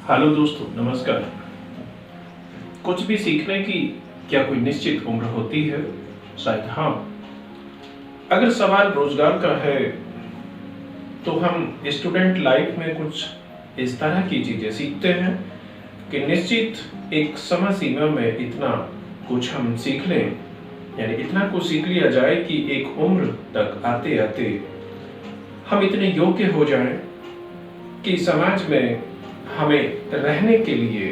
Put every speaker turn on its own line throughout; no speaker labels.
Hello दोस्तों, नमस्कार। कुछ भी सीखने की क्या कोई निश्चित उम्र होती है? शायद हाँ। अगर सवाल रोजगार का है तो हम स्टूडेंट लाइफ में कुछ इस तरह की चीजें सीखते हैं कि निश्चित एक समय सीमा में इतना कुछ हम सीख लें, यानी इतना कुछ सीख लिया जाए कि एक उम्र तक आते आते हम इतने योग्य हो जाएं कि समाज में हमें रहने के लिए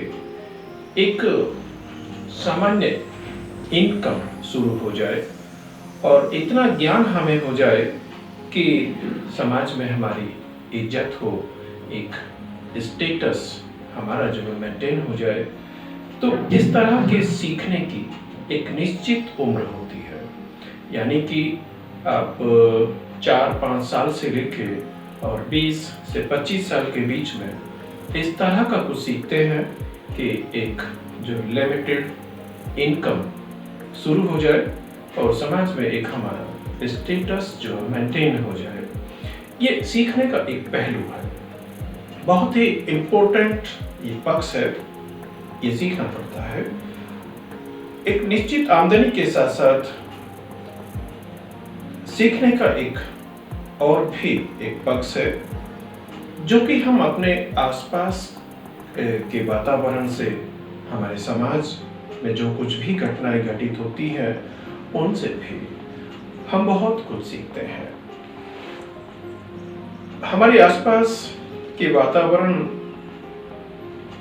एक सामान्य इनकम शुरू हो जाए और इतना ज्ञान हमें हो जाए कि समाज में हमारी इज्जत हो, एक स्टेटस हमारा जो है मेंटेन हो जाए। तो इस तरह के सीखने की एक निश्चित उम्र होती है, यानी कि आप 4-5 साल से लेके और 20 से 25 साल के बीच में इस तरह का कुछ सीखते हैं कि एक जो लिमिटेड इनकम शुरू हो जाए और समाज में एक हमारा स्टेटस जो मेंटेन हो जाए। ये सीखने का एक पहलू है, बहुत ही इम्पोर्टेंट ये पक्ष है, ये सीखना पड़ता है। एक निश्चित आमदनी के साथ साथ सीखने का एक और भी एक पक्ष है जो कि हम अपने आसपास के वातावरण से, हमारे समाज में जो कुछ भी घटनाएं घटित होती हैं उनसे भी हम बहुत कुछ सीखते हैं। हमारे आसपास के वातावरण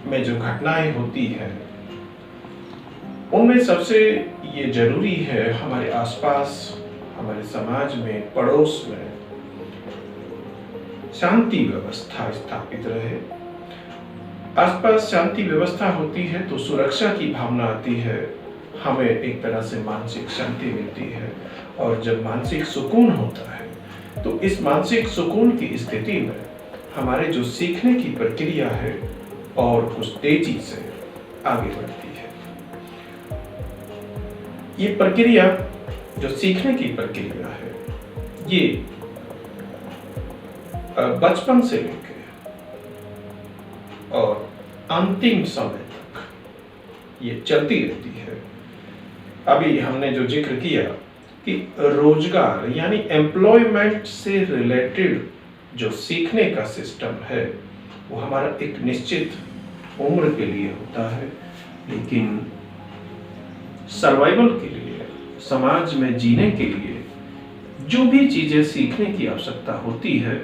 में जो घटनाएं होती हैं उनमें सबसे ये जरूरी है हमारे आसपास, हमारे समाज में, पड़ोस में शांति व्यवस्था स्थापित रहे। आसपास शांति व्यवस्था होती है तो सुरक्षा की भावना आती है, हमें एक तरह से मानसिक शांति मिलती है। और जब मानसिक सुकून होता है तो इस मानसिक सुकून की स्थिति में हमारे जो सीखने की प्रक्रिया है और कुछ तेजी से आगे बढ़ती है। ये प्रक्रिया जो सीखने की प्रक्रिया है ये बचपन से लेकर और अंतिम समय तक ये चलती रहती है। अभी हमने जो जिक्र किया कि रोजगार यानी एम्प्लॉयमेंट से रिलेटेड जो सीखने का सिस्टम है वो हमारा एक निश्चित उम्र के लिए होता है, लेकिन सर्वाइवल के लिए, समाज में जीने के लिए जो भी चीजें सीखने की आवश्यकता होती है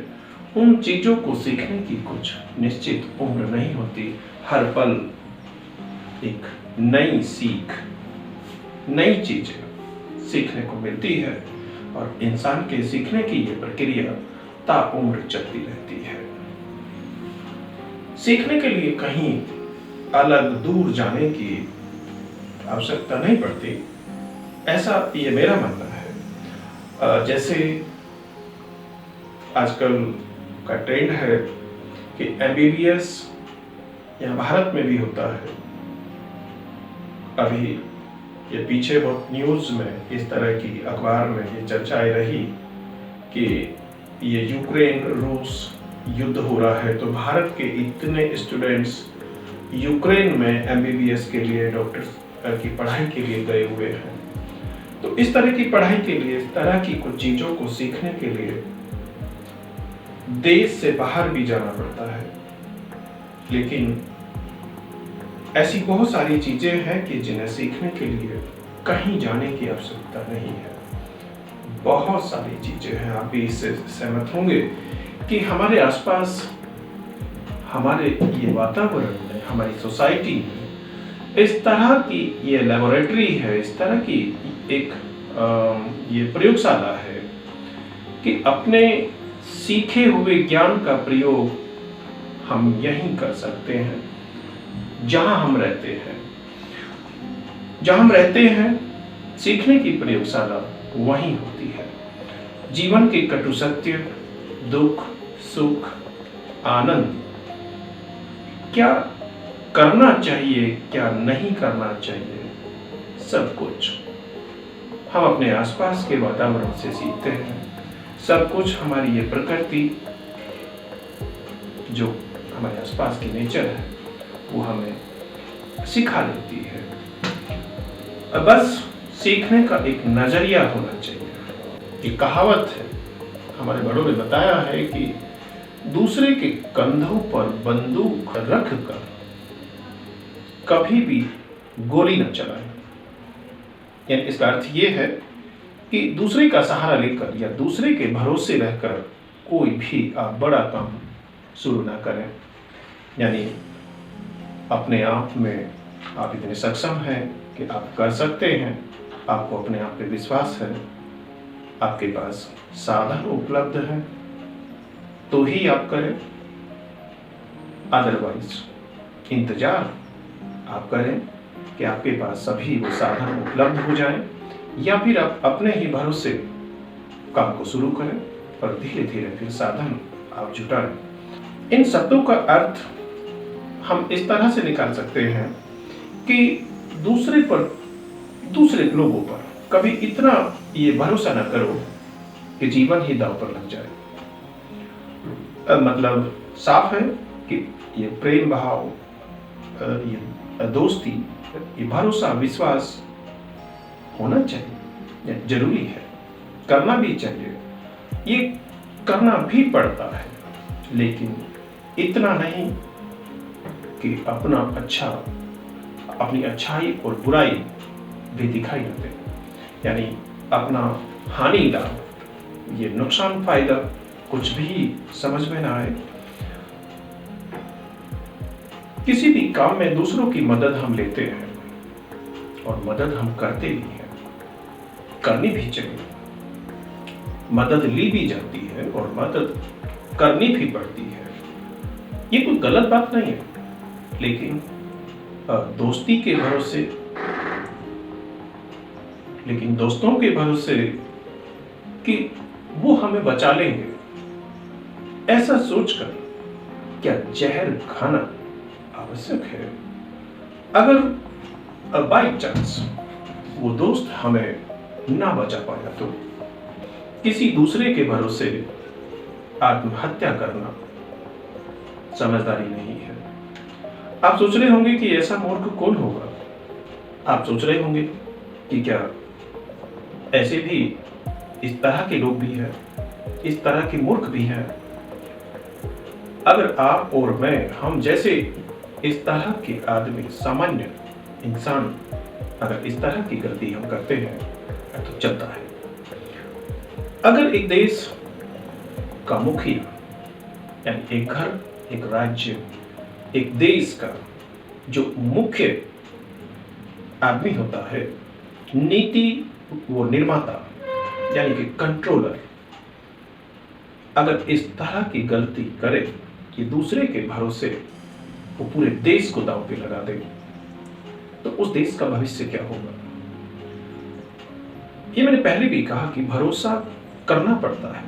उन चीजों को सीखने की कुछ निश्चित उम्र नहीं होती। हर पल एक नई सीख, नई चीजें सीखने को मिलती है और इंसान के सीखने की ये प्रक्रिया ताउम्र चलती रहती है। सीखने के लिए कहीं अलग दूर जाने की आवश्यकता नहीं पड़ती, ऐसा ये मेरा मानना है। जैसे आजकल का ट्रेंड है कि MBBS यहाँ भारत में भी होता है। अभी ये पीछे बहुत न्यूज़ में इस तरह की अखबार में ये चर्चाएं रही कि ये यूक्रेन रूस युद्ध हो रहा है तो भारत के इतने स्टूडेंट्स यूक्रेन में MBBS के लिए, डॉक्टर की पढ़ाई के लिए गए हुए हैं। तो इस तरह की पढ़ाई के लिए, इस तरह की कुछ चीज़ों को सीखने के लिए देश से बाहर भी जाना पड़ता है। लेकिन ऐसी बहुत सारी चीजें हैं कि जिन्हें सीखने के लिए कहीं जाने की आवश्यकता नहीं है। बहुत सारी चीजें हैं, आप भी इससे सहमत होंगे कि हमारे आसपास, हमारे ये वातावरण में, हमारी सोसाइटी में इस तरह की ये लेबोरेटरी है, इस तरह की एक ये प्रयोगशाला है कि अपने सीखे हुए ज्ञान का प्रयोग हम यहीं कर सकते हैं जहां हम रहते हैं। जहां हम रहते हैं सीखने की प्रयोगशाला वहीं होती है। जीवन के कटु सत्य, दुख, सुख, आनंद, क्या करना चाहिए, क्या नहीं करना चाहिए, सब कुछ हम अपने आसपास के वातावरण से सीखते हैं। सब कुछ हमारी ये प्रकृति जो हमारे आसपास की नेचर है वो हमें सिखा देती है। बस सीखने का एक नजरिया होना चाहिए। एक कहावत है, हमारे बड़ों ने बताया है कि दूसरे के कंधों पर बंदूक रख कर कभी भी गोली न चलाएं। यानी इसका अर्थ ये है कि दूसरे का सहारा लेकर या दूसरे के भरोसे रहकर कोई भी आप बड़ा काम शुरू ना करें। यानी अपने आप में आप इतने सक्षम हैं कि आप कर सकते हैं, आपको अपने आप पे विश्वास है, आपके पास साधन उपलब्ध है, तो ही आप करें। अदरवाइज इंतजार आप करें कि आपके पास सभी वो साधन उपलब्ध हो जाएं, या फिर आप अपने ही भरोसे काम को शुरू करें और धीरे धीरे फिर साधन आप जुटाएं। इन शब्दों का अर्थ हम इस तरह से निकाल सकते हैं कि दूसरे लोगों पर कभी इतना ये भरोसा न करो कि जीवन ही दांव पर लग जाए। मतलब साफ है कि ये प्रेम भाव, ये दोस्ती, ये भरोसा, विश्वास होना चाहिए, जरूरी है, करना भी चाहिए, ये करना भी पड़ता है, लेकिन इतना नहीं कि अपनी अच्छाई और बुराई भी दिखाई न दे। यानी अपना हानि लाभ, ये नुकसान फायदा कुछ भी समझ में ना आए। किसी भी काम में दूसरों की मदद हम लेते हैं और मदद हम करते भी हैं, करनी भी चाहिए। मदद ली भी जाती है और मदद करनी भी पड़ती है, ये कोई गलत बात नहीं है। लेकिन दोस्तों के भरोसे कि वो हमें बचा लेंगे, ऐसा सोचकर क्या जहर खाना आवश्यक है? अगर बाई चांस वो दोस्त हमें ना बचा पाया तो किसी दूसरे के भरोसे आत्महत्या करना समझदारी नहीं है। आप सोच रहे होंगे कि ऐसा मूर्ख कौन होगा? आप सोच रहे होंगे कि क्या ऐसे भी इस तरह के लोग भी हैं, इस तरह के मूर्ख भी हैं? अगर आप और मैं, हम जैसे इस तरह के आदमी, सामान्य इंसान, अगर इस तरह की गलती हम करते हैं तो चलता है। अगर एक देश का मुखिया, यानी एक घर, एक राज्य, एक देश का जो मुख्य आदमी होता है, नीति वो निर्माता यानी कि कंट्रोलर, अगर इस तरह की गलती करे कि दूसरे के भरोसे वो पूरे देश को दांव पे लगा दे, तो उस देश का भविष्य क्या होगा? ये मैंने पहले भी कहा कि भरोसा करना पड़ता है,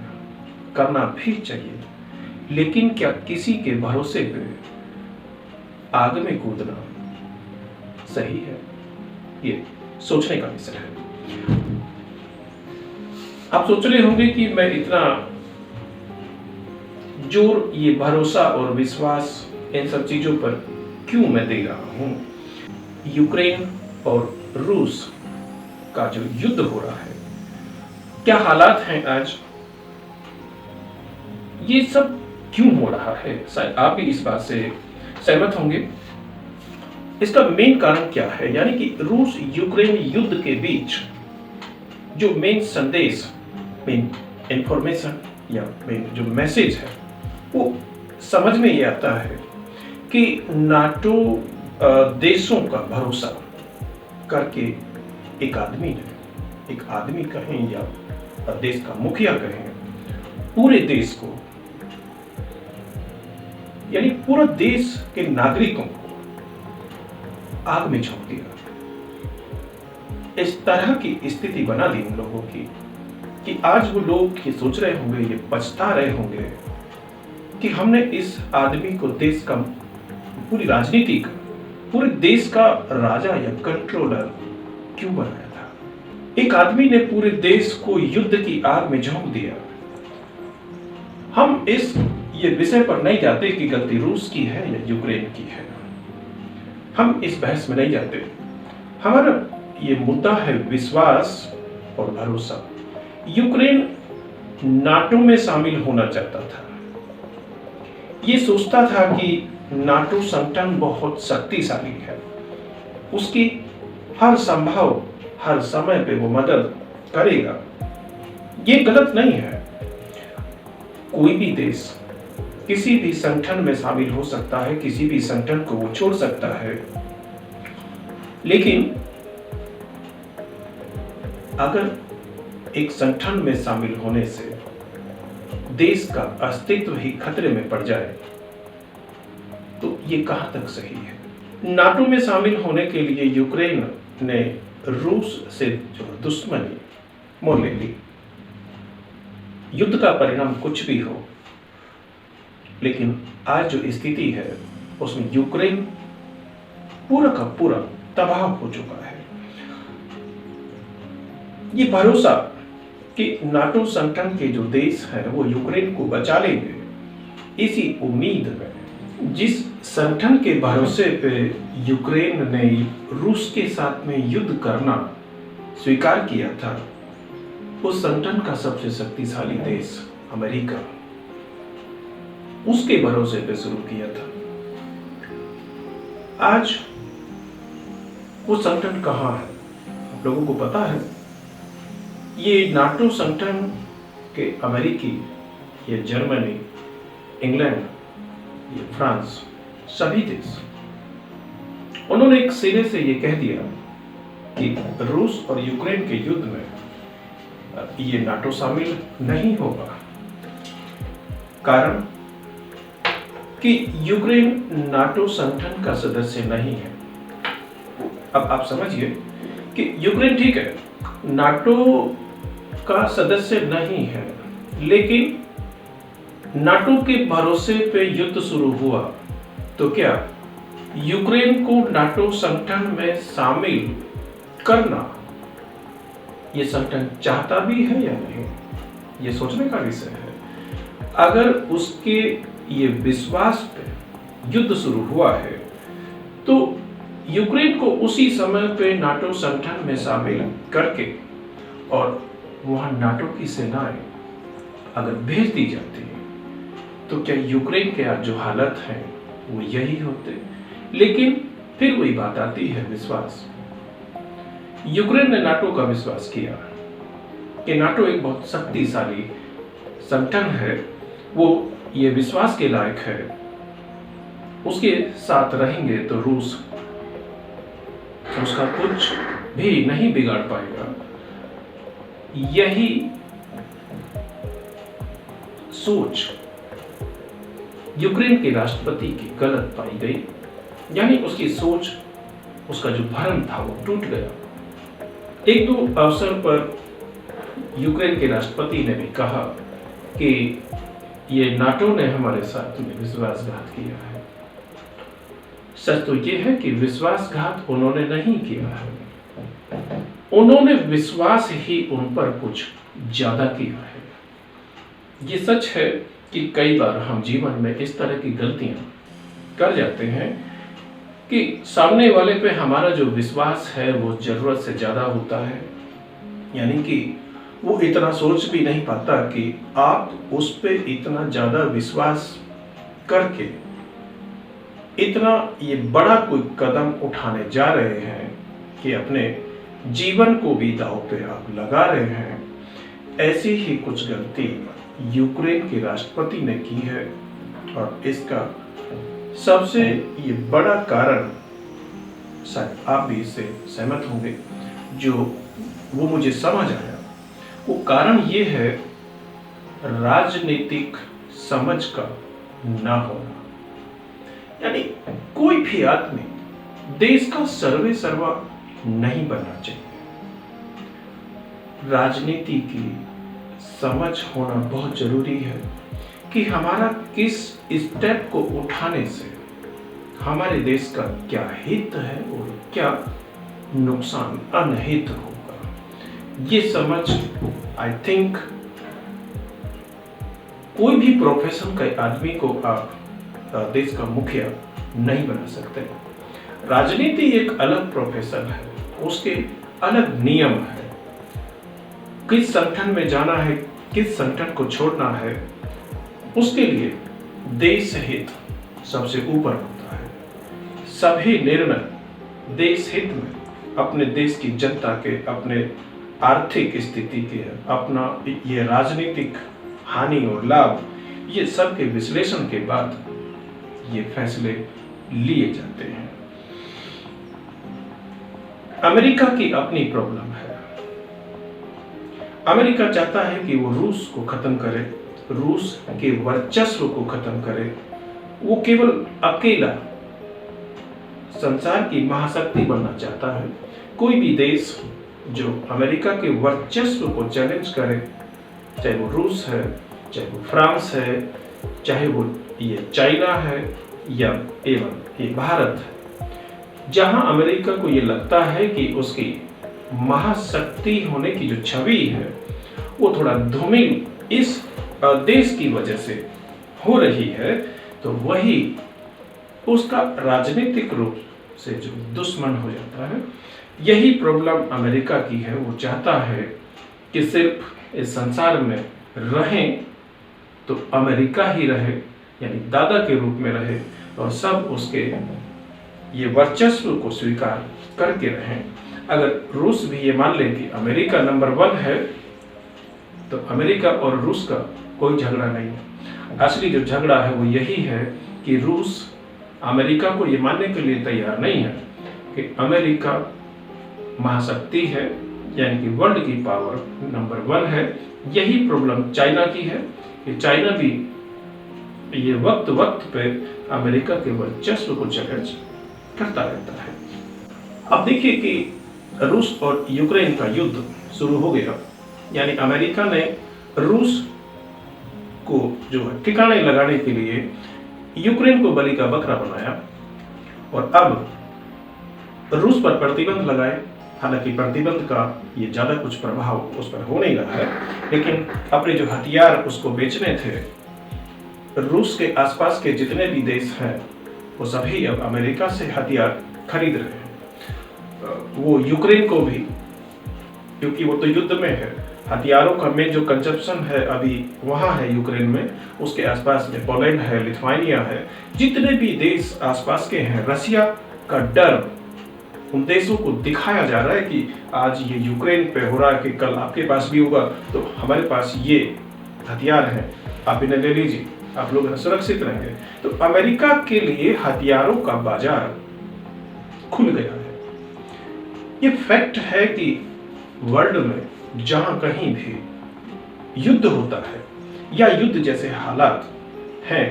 करना भी चाहिए, लेकिन क्या किसी के भरोसे पे आग में कूदना सही है? ये सोचने का विषय है। आप सोच रहे होंगे कि मैं इतना जोर ये भरोसा और विश्वास इन सब चीजों पर क्यों मैं दे रहा हूं? यूक्रेन और रूस का जो युद्ध हो रहा है, क्या हालात हैं आज, ये सब क्यों हो रहा है? शायद आप भी इस बात से सहमत होंगे। इसका मेन कारण क्या है? यानी कि रूस यूक्रेन युद्ध के बीच जो मेन संदेश, मेन इंफॉर्मेशन या मेन जो मैसेज है, वो समझ में ये आता है कि नाटो देशों का भरोसा करके एक आदमी कहें या देश का मुखिया कहें, पूरे देश को, यानी पूरा देश के नागरिकों को आग में झोंक दिया। इस तरह की स्थिति बना दी उन लोगों की कि आज वो लोग ये सोच रहे होंगे, ये पछता रहे होंगे कि हमने इस आदमी को देश का, पूरी राजनीति का, पूरे देश का राजा या कंट्रोलर क्यों बनाया था? एक आदमी ने पूरे देश को युद्ध की आग में झोंक दिया। हम ये विषय पर नहीं जाते कि गलती रूस की है या यूक्रेन की है, हम इस बहस में नहीं जाते। हमारा ये मुद्दा है विश्वास और भरोसा। यूक्रेन नाटो में शामिल होना चाहता था। ये सोचता था कि नाटो संगठन बहुत शक्तिशाली है, उसकी हर समय पे वो मदद करेगा। ये गलत नहीं है। कोई भी देश किसी भी संगठन में शामिल हो सकता है, किसी भी संगठन को वो छोड़ सकता है, लेकिन अगर एक संगठन में शामिल होने से देश का अस्तित्व ही खतरे में पड़ जाए तो ये कहां तक सही है। नाटो में शामिल होने के लिए यूक्रेन ने रूस से जो दुश्मनी मोल ले ली। युद्ध का परिणाम कुछ भी हो, लेकिन आज जो स्थिति है उसमें यूक्रेन पूरा का पूरा तबाह हो चुका है। ये भरोसा कि नाटो संगठन के जो देश हैं वो यूक्रेन को बचा लेंगे, इसी उम्मीद में जिस संगठन के भरोसे पे यूक्रेन ने रूस के साथ में युद्ध करना स्वीकार किया था, उस संगठन का सबसे शक्तिशाली देश अमेरिका, उसके भरोसे पे शुरू किया था। आज वो संगठन कहां है आप लोगों को पता है। ये नाटो संगठन के अमेरिकी, ये जर्मनी, इंग्लैंड, ये फ्रांस, सभी देश, उन्होंने एक सिरे से ये कह दिया कि रूस और यूक्रेन के युद्ध में ये नाटो शामिल नहीं होगा। कारण कि यूक्रेन नाटो संगठन का सदस्य नहीं है। अब आप समझिए कि यूक्रेन ठीक है, नाटो का सदस्य नहीं है, लेकिन नाटो के भरोसे पे युद्ध शुरू हुआ तो क्या यूक्रेन को नाटो संगठन में शामिल करना ये संगठन चाहता भी है या नहीं, ये सोचने का विषय है। अगर उसके ये विश्वास पे युद्ध शुरू हुआ है तो यूक्रेन को उसी समय पे नाटो संगठन में शामिल करके और वहां नाटो की सेनाएं अगर भेज दी जाती है तो क्या यूक्रेन के आज जो हालत है वो यही होते। लेकिन फिर वही बात आती है विश्वास। यूक्रेन ने नाटो का विश्वास किया कि नाटो एक बहुत शक्तिशाली संगठन है, वो ये विश्वास के लायक है, उसके साथ रहेंगे तो रूस उसका कुछ भी नहीं बिगाड़ पाएगा। यही सोच यूक्रेन के राष्ट्रपति की गलत पाई गई, यानी उसकी सोच, उसका जो भ्रम था वो टूट गया। एक दो अवसर पर यूक्रेन के राष्ट्रपति ने भी कहा कि ये नाटो ने हमारे साथ में विश्वासघात किया है। सच तो ये है कि विश्वासघात उन्होंने नहीं किया है, उन्होंने विश्वास ही उन पर कुछ ज्यादा किया है। ये सच है कि कई बार हम जीवन में इस तरह की गलतियां कर जाते हैं कि सामने वाले पे हमारा जो विश्वास है वो जरूरत से ज्यादा होता है, यानी कि वो इतना सोच भी नहीं पाता कि आप उस पे इतना ज्यादा विश्वास करके इतना ये बड़ा कोई कदम उठाने जा रहे हैं कि अपने जीवन को भी दांव पे आप लगा रहे हैं। ऐसी ही कुछ गलती यूक्रेन के राष्ट्रपति ने की है और इसका सबसे ये बड़ा कारण, शायद आप भी इससे सहमत होंगे, जो वो मुझे समझ आया, वो कारण ये है राजनीतिक समझ का ना होना। यानी कोई भी आदमी देश का सर्वे सर्वा नहीं बनना चाहिए। राजनीति की समझ होना बहुत जरूरी है कि हमारा किस स्टेप को उठाने से हमारे देश का क्या हित है और क्या नुकसान, अनहित होगा। ये समझ आई थिंक कोई भी प्रोफेशन के आदमी को आप देश का मुखिया नहीं बना सकते। राजनीति एक अलग प्रोफेशन है, उसके अलग नियम है। किस संगठन में जाना है, किस संगठन को छोड़ना है, उसके लिए देश हित सबसे ऊपर होता है। सभी निर्णय देश हित में, अपने देश की जनता के, अपने आर्थिक स्थिति के, अपना ये राजनीतिक हानि और लाभ, ये सब के विश्लेषण के बाद ये फैसले लिए जाते हैं। अमेरिका की अपनी प्रॉब्लम है। अमेरिका चाहता है कि वो रूस को खत्म करे, रूस के वर्चस्व को खत्म करे। वो केवल अकेला संसार की महाशक्ति बनना चाहता है। कोई भी देश जो अमेरिका के वर्चस्व को चैलेंज करे, चाहे वो रूस है, चाहे वो फ्रांस है, चाहे वो ये चाइना है या एवं ये भारत है, जहां अमेरिका को ये लगता है कि उसकी महाशक्ति होने की जो छवि है वो थोड़ा धूमिल इस देश की वजह से हो रही है, तो वही उसका राजनीतिक रूप से जो दुश्मन हो जाता है। यही प्रॉब्लम अमेरिका की है। वो चाहता है कि सिर्फ इस संसार में रहें तो अमेरिका ही रहे, यानी दादा के रूप में रहे, और सब उसके ये वर्चस्व को स्वीकार करके रहें। अगर रूस भी ये मान ले कि अमेरिका नंबर 1 है, तो अमेरिका और रूस का कोई झगड़ा नहीं है। असली जो झगड़ा है वो यही है कि रूस अमेरिका को ये मानने के लिए तैयार नहीं है कि अमेरिका महाशक्ति है, यानी कि वर्ल्ड की पावर नंबर 1 है। यही प्रॉब्लम चाइना की है कि चाइना भी ये वक्त वक्त पे अमेरिका के वर्चस्व को चैलेंज करता रहता है। अब देखिए कि रूस और यूक्रेन का युद्ध शुरू हो गया, यानी अमेरिका ने रूस को जो है ठिकाने लगाने के लिए यूक्रेन को बलि का बकरा बनाया और अब रूस पर प्रतिबंध लगाए। हालांकि प्रतिबंध का ये ज़्यादा कुछ प्रभाव उस पर हो नहीं रहा है, लेकिन अपने जो हथियार उसको बेचने थे, रूस के आसपास के जितने भी देश हैं वो सभी अब अमेरिका से हथियार खरीद रहे हैं। वो यूक्रेन को भी, क्योंकि वो तो युद्ध में है, हथियारों का मेन जो कंजप्शन है अभी वहाँ है यूक्रेन में, उसके आसपास में पोलैंड है, लिथुआनिया है, जितने भी देश आसपास के हैं। रसिया का डर उन देशों को दिखाया जा रहा है कि आज ये यूक्रेन पे हो रहा है कि कल आपके पास भी होगा, तो हमारे पास ये हथियार हैं, आप इन्हें ले लीजिए, आप लोग सुरक्षित रहेंगे। तो अमेरिका के लिए हथियारों का बाजार खुल गया है। ये फैक्ट है कि वर्ल्ड में जहां कहीं भी युद्ध होता है या युद्ध जैसे हालात हैं,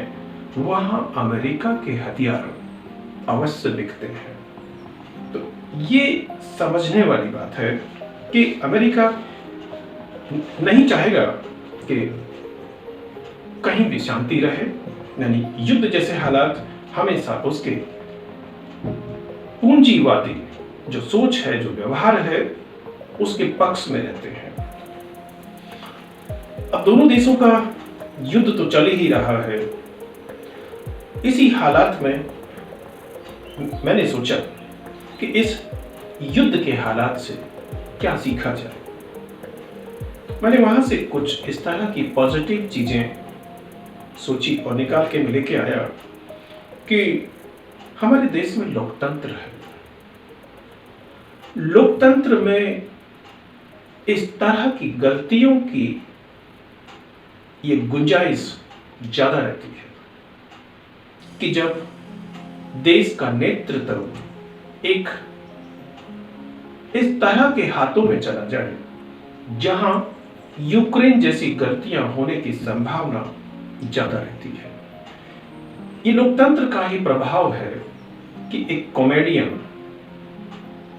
वहां अमेरिका के हथियार अवश्य दिखते हैं। तो ये समझने वाली बात है कि अमेरिका नहीं चाहेगा कि कहीं भी शांति रहे, यानी युद्ध जैसे हालात हमेशा उसके पूंजीवादी जो सोच है, जो व्यवहार है, उसके पक्ष में रहते हैं। अब दोनों देशों का युद्ध तो चल ही रहा है। इसी हालात में मैंने सोचा कि इस युद्ध के हालात से क्या सीखा जाए। मैंने वहां से कुछ इस तरह की पॉजिटिव चीजें सोची और निकाल के मैं लेके आया कि हमारे देश में लोकतंत्र है। लोकतंत्र में इस तरह की गलतियों की ये गुंजाइश ज्यादा रहती है कि जब देश का नेतृत्व एक इस तरह के हाथों में चला जाए जहां यूक्रेन जैसी गलतियां होने की संभावना ज्यादा रहती है। ये लोकतंत्र का ही प्रभाव है कि एक कॉमेडियन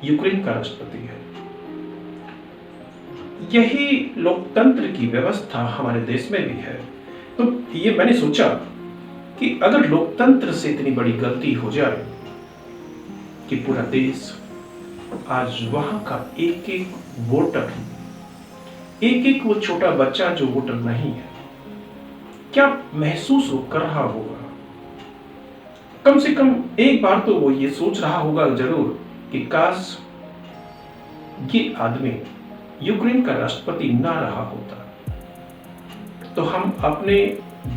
यूक्रेन का राष्ट्रपति है। यही लोकतंत्र की व्यवस्था हमारे देश में भी है। तो ये मैंने सोचा कि अगर लोकतंत्र से इतनी बड़ी गलती हो जाए कि पूरा देश आज वहां का एक एक वोटर, एक एक वो छोटा बच्चा जो वोटर नहीं है, क्या महसूस कर रहा होगा। कम से कम एक बार तो वो ये सोच रहा होगा जरूर कि काश ये आदमी यूक्रेन का राष्ट्रपति ना रहा होता तो हम अपने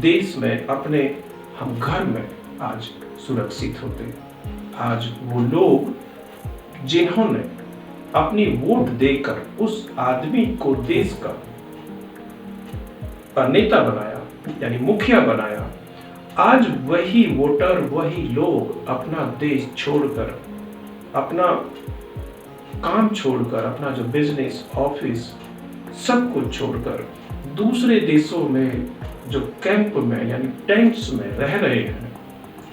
देश में, अपने हम घर में आज सुरक्षित होते। आज वो लोग जिन्होंने अपनी वोट देकर उस आदमी को देश का नेता बनाया, यानी मुखिया बनाया, आज वही वोटर, वही लोग अपना देश छोड़कर, अपना काम छोड़कर, अपना जो बिजनेस, ऑफिस, सब कुछ छोड़कर दूसरे देशों में जो कैंप में यानी टेंट्स में रह रहे हैं,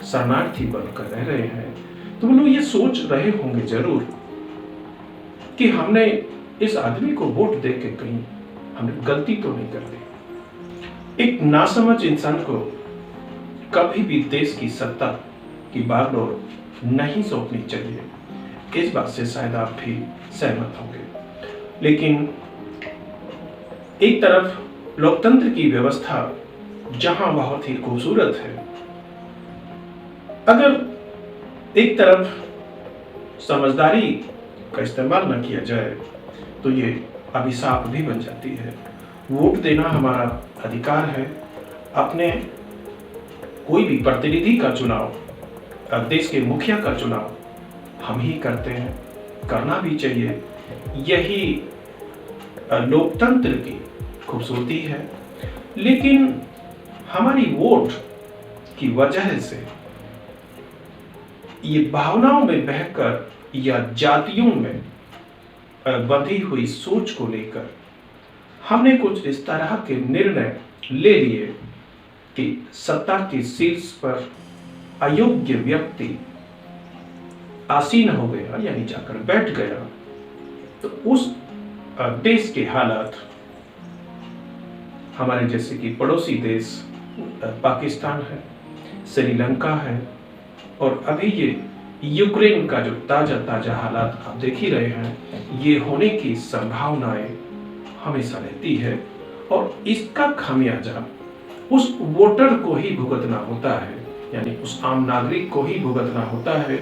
शरणार्थी बनकर रह रहे हैं, तो वो लोग ये सोच रहे होंगे जरूर कि हमने इस आदमी को वोट दे के कहीं हमने गलती तो नहीं कर दी। एक नासमझ इंसान को कभी भी देश की सत्ता की बागडोर नहीं सौंपनी चाहिए। इस बात से शायद आप भी सहमत होंगे। लेकिन एक तरफ लोकतंत्र की व्यवस्था जहां बहुत ही खूबसूरत है, अगर एक तरफ समझदारी का इस्तेमाल न किया जाए तो ये अभिशाप भी बन जाती है। वोट देना हमारा अधिकार है। अपने कोई भी प्रतिनिधि का चुनाव, देश के मुखिया का चुनाव हम ही करते हैं, करना भी चाहिए। यही लोकतंत्र की खूबसूरती है। लेकिन हमारी वोट की वजह से ये भावनाओं में बहकर या जातियों में बंधी हुई सोच को लेकर हमने कुछ इस तरह के निर्णय ले लिए कि सत्ता के शीर्ष पर अयोग्य व्यक्ति आसीन हो गया, यानी जाकर बैठ गया, तो उस देश के हालात हमारे जैसे कि पड़ोसी देश पाकिस्तान है, श्रीलंका है, और अभी ये यूक्रेन का जो ताजा हालात आप देख ही रहे हैं, ये होने की संभावनाएं हमेशा रहती है। और इसका खामियाजा उस वोटर को ही भुगतना होता है, यानी उस आम नागरिक को ही भुगतना होता है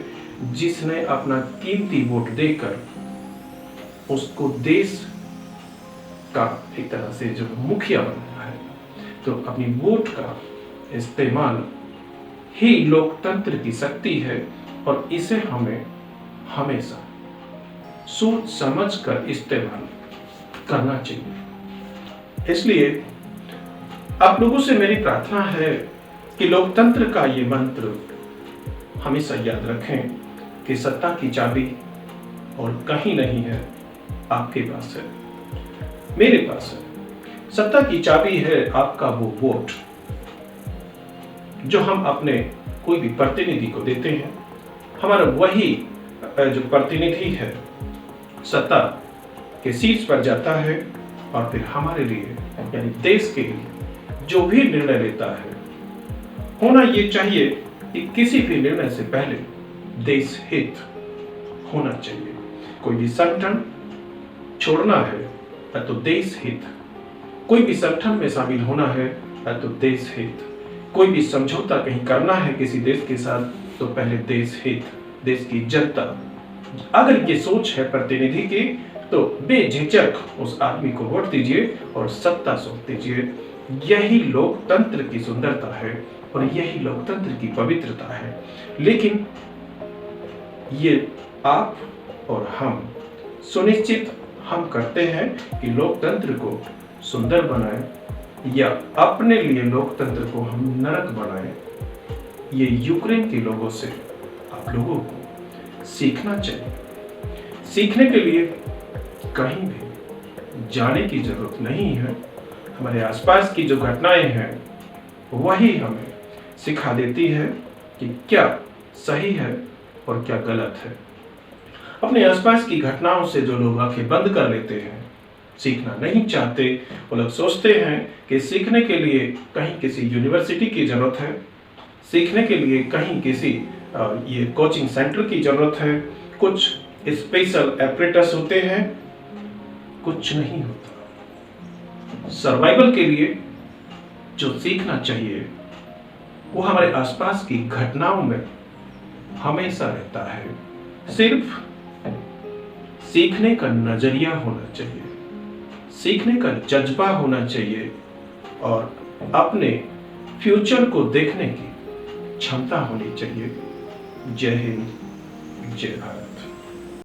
जिसने अपना कीमती वोट देकर उसको देश का एक तरह से जो मुखिया बनाया है। तो अपनी वोट का इस्तेमाल ही लोकतंत्र की शक्ति है और इसे हमें हमेशा सोच समझ कर इस्तेमाल करना चाहिए। इसलिए आप लोगों से मेरी प्रार्थना है कि लोकतंत्र का ये मंत्र हमेशा याद रखें कि सत्ता की चाबी और कहीं नहीं है, आपके पास है, मेरे पास है। सत्ता की चाबी है आपका वो वोट जो हम अपने कोई भी प्रतिनिधि को देते हैं। हमारा वही जो प्रतिनिधि है सत्ता के शीर्ष पर जाता है और फिर हमारे लिए, यानी देश के लिए जो भी निर्णय लेता है, होना ये चाहिए कि किसी भी निर्णय से पहले देश हित होना चाहिए। कोई भी संगठन छोड़ना है तो देश हित, कोई भी संगठन में शामिल होना है तो देश हित, कोई भी समझौता कहीं करना है किसी देश के साथ तो पहले देश हित, देश की जनता। अगर ये सोच है प्रतिनिधि की तो बेझिझक उस आदमी को वोट दीजिए और सत्ता सौंप दीजिए। यही लोकतंत्र की सुंदरता है और यही लोकतंत्र की पवित्रता है। लेकिन ये आप और हम सुनिश्चित हम करते हैं कि लोकतंत्र को सुंदर बनाएं या अपने लिए लोकतंत्र को हम नरक बनाएं। ये यूक्रेन के लोगों से आप लोगों को सीखना चाहिए। सीखने के लिए कहीं भी जाने की जरूरत नहीं है। हमारे आसपास की जो घटनाएं हैं वही हमें सिखा देती है कि क्या सही है और क्या गलत है। अपने आसपास की घटनाओं से जो लोग आंखें बंद कर लेते हैं, सीखना नहीं चाहते, वो लोग सोचते हैं कि सीखने के लिए कहीं किसी यूनिवर्सिटी की जरूरत है, सीखने के लिए कहीं किसी ये कोचिंग सेंटर की जरूरत है, कुछ स्पेशल एपरेटस होते हैं। कुछ नहीं होता। सर्वाइवल के लिए जो सीखना चाहिए वो हमारे आसपास की घटनाओं में हमेशा रहता है। सिर्फ सीखने का नजरिया होना चाहिए, सीखने का जज्बा होना चाहिए और अपने फ्यूचर को देखने की क्षमता होनी चाहिए। जय हिंद, जय भारत।